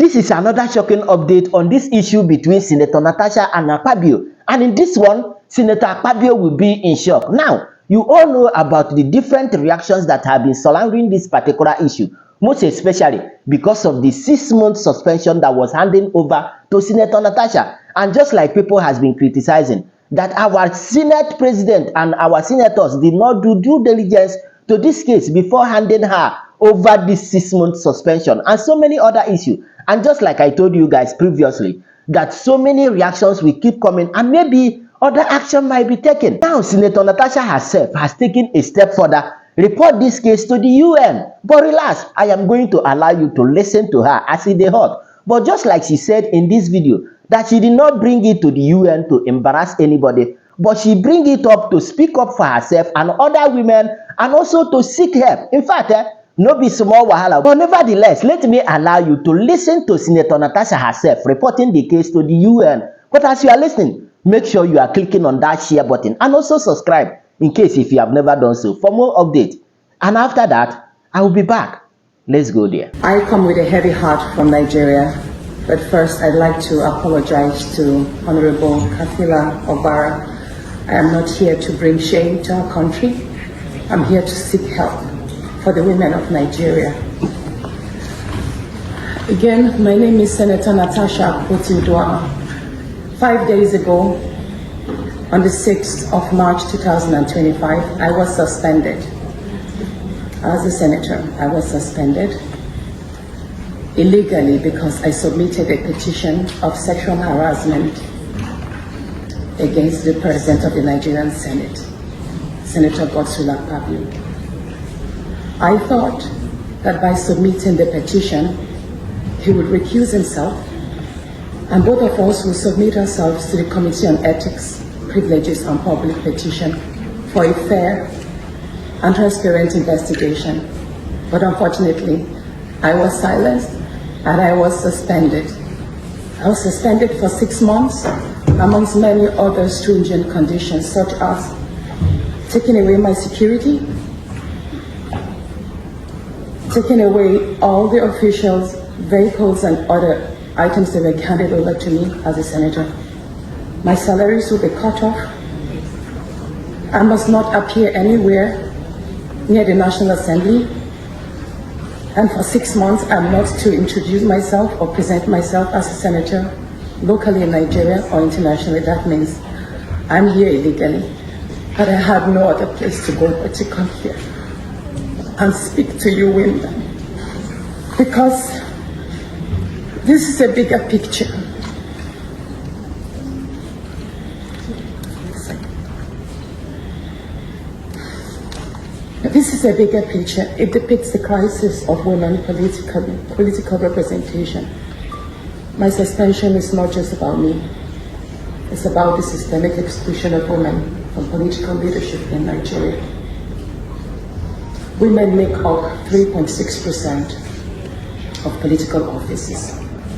This is another shocking update on this issue between Senator Natasha and Akpabio. And in this one, Senator Akpabio will be in shock. Now, you all know about the different reactions that have been surrounding this particular issue, most especially because of the 6-month suspension that was handed over to Senator Natasha. And just like people has been criticizing that our Senate president and our senators did not do due diligence to this case before handing her over this 6-month suspension and so many other issues. And just like I told you guys previously, that so many reactions will keep coming and maybe other action might be taken. Now, Senator Natasha herself has taken a step further, report this case to the UN. But relax, I am going to allow you to listen to her as it is hot. But just like she said in this video, that she did not bring it to the UN to embarrass anybody, but she bring it up to speak up for herself and other women and also to seek help. In fact, no be small wahala. But nevertheless, let me allow you to listen to Senator Natasha herself reporting the case to the UN. But as you are listening, make sure you are clicking on that share button and also subscribe in case if you have never done so for more updates. And after that, I will be back. Let's go there. I come with a heavy heart from Nigeria, but first I'd like to apologize to Honorable Kafila Obara. I am not here to bring shame to our country. I'm here to seek help for the women of Nigeria. Again, my name is Senator Natasha Akpabio. 5 days ago, on the 6th of March 2025, I was suspended. As a senator, I was suspended illegally because I submitted a petition of sexual harassment against the President of the Nigerian Senate, Senator Akpabio. I thought that by submitting the petition, he would recuse himself, and both of us will submit ourselves to the Committee on Ethics, Privileges and Public Petition for a fair and transparent investigation. But unfortunately, I was silenced and I was suspended. I was suspended for 6 months, amongst many other stringent conditions, such as taking away my security, taking away all the officials, vehicles, and other items that were handed over to me as a senator. My salaries will be cut off. I must not appear anywhere near the National Assembly. And for 6 months, I'm not to introduce myself or present myself as a senator locally in Nigeria or internationally. That means I'm here illegally, but I have no other place to go but to come here and speak to you women, because this is a bigger picture. This is a bigger picture. It depicts the crisis of women political representation. My suspension is not just about me. It's about the systemic exclusion of women from political leadership in Nigeria. Women make up 3.6% of political offices.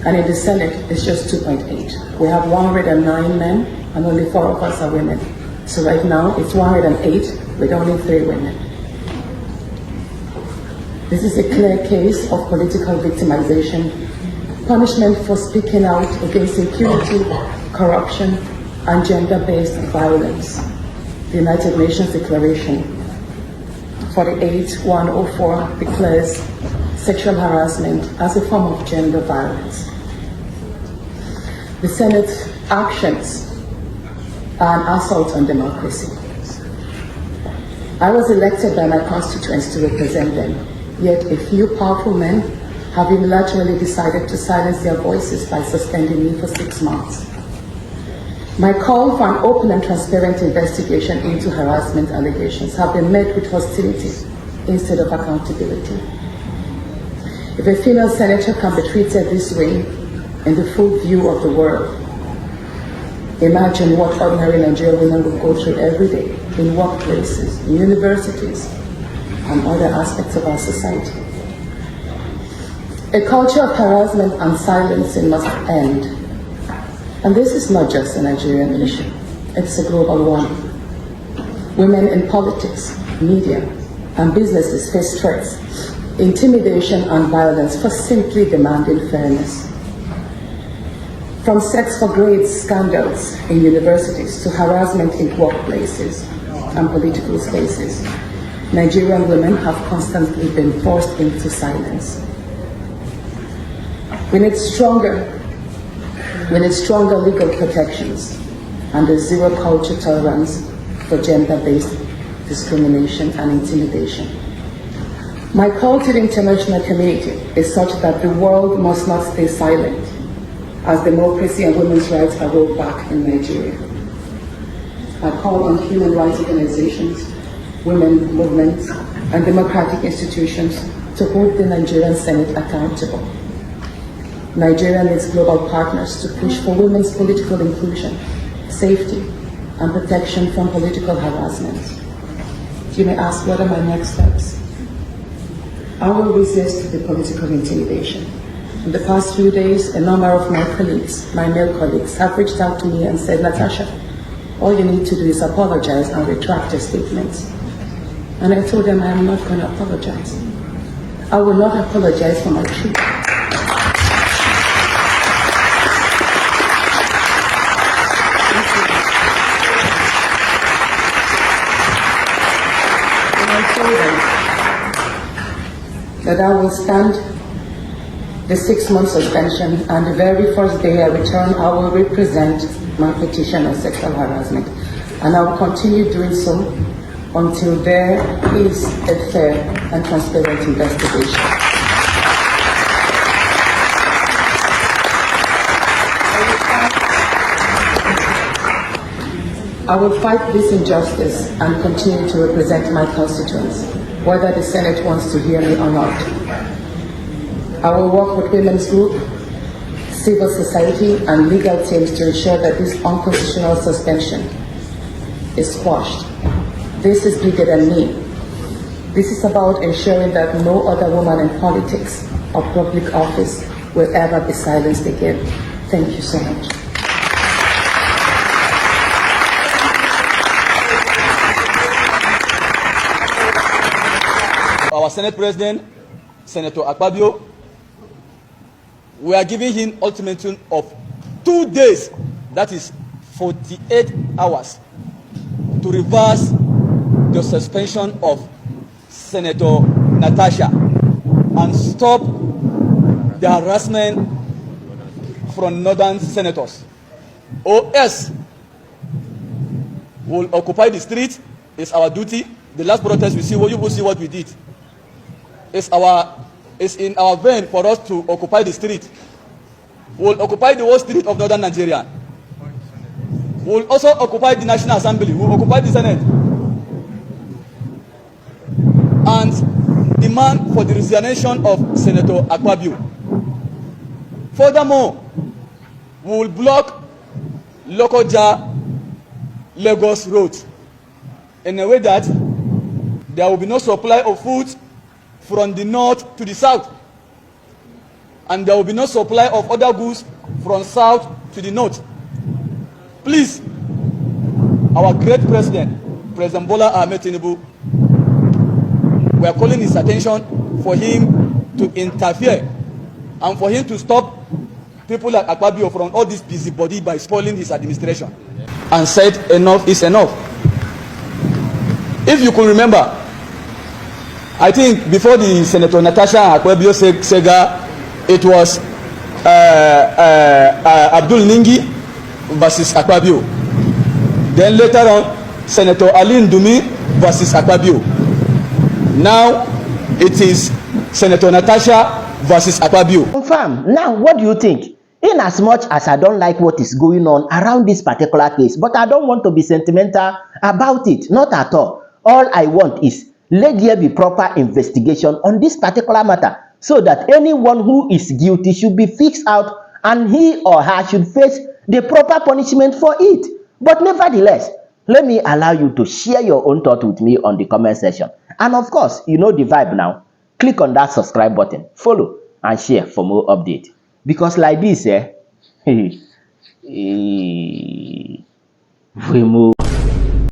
And in the Senate, it's just 2.8. We have 109 men and only 4 of us are women. So right now, it's 108 with only 3 women. This is a clear case of political victimization, punishment for speaking out against impunity, corruption, and gender-based violence. The United Nations Declaration 48-104 declares sexual harassment as a form of gender violence. The Senate's actions are an assault on democracy. I was elected by my constituents to represent them, yet a few powerful men have unilaterally decided to silence their voices by suspending me for 6 months. My call for an open and transparent investigation into harassment allegations have been met with hostility instead of accountability. If a female senator can be treated this way in the full view of the world, imagine what ordinary Nigerian women would go through every day in workplaces, in universities, and other aspects of our society. A culture of harassment and silencing must end. And this is not just a Nigerian issue, it's a global one. Women in politics, media, and businesses face threats intimidation and violence for simply demanding fairness. From sex for grades scandals in universities to harassment in workplaces and political spaces, Nigerian women have constantly been forced into silence. We need stronger legal protections and a zero culture tolerance for gender-based discrimination and intimidation. My call to the international community is such that the world must not stay silent as democracy and women's rights are rolled back in Nigeria. I call on human rights organizations, women movements, and democratic institutions to hold the Nigerian Senate accountable. Nigeria needs global partners to push for women's political inclusion, safety, and protection from political harassment. You may ask, what are my next steps? I will resist the political intimidation. In the past few days, a number of my colleagues, my male colleagues, have reached out to me and said, Natasha, all you need to do is apologize and retract your statements. And I told them I am not going to apologize. I will not apologize for my truth. That I will stand the 6-month suspension, and the very first day I return, I will represent my petition on sexual harassment. And I will continue doing so until there is a fair and transparent investigation. I will fight this injustice and continue to represent my constituents, whether the Senate wants to hear me or not. I will work with women's groups, civil society, and legal teams to ensure that this unconstitutional suspension is quashed. This is bigger than me. This is about ensuring that no other woman in politics or public office will ever be silenced again. Thank you so much. Our Senate President, Senator Akpabio, we are giving him ultimatum of 2 days, that is 48 hours, to reverse the suspension of Senator Natasha and stop the harassment from northern senators. Or else, we'll occupy the street. It's our duty. The last protest, you will see what we did. It's in our vein for us to occupy the street. We'll occupy the whole street of northern Nigeria. We'll also occupy the National Assembly. We'll occupy the Senate. And demand for the resignation of Senator Akpabio. Furthermore, we will block Lokoja Lagos Road in a way that there will be no supply of food from the north to the south, and there will be no supply of other goods from south to the north. Please, our great president, President Bola Ahmed Tinubu, we are calling his attention for him to interfere and for him to stop people like Akpabio from all this busybody by spoiling his administration. And said enough is enough. If you could remember, I think before the Senator Natasha Akpabio Sega, it was Abdul Ningi versus Akpabio. Then later on, Senator Ali Ndumi versus Akpabio. Now it is Senator Natasha versus Akpabio. Confirm. Now, what do you think? In as much as I don't like what is going on around this particular case, but I don't want to be sentimental about it. Not at all. All I want is let there be proper investigation on this particular matter so that anyone who is guilty should be fixed out and he or her should face the proper punishment for it. But nevertheless, let me allow you to share your own thought with me on the comment section. And of course, you know the vibe now. Click on that subscribe button, follow and share for more updates. Because like this, we move.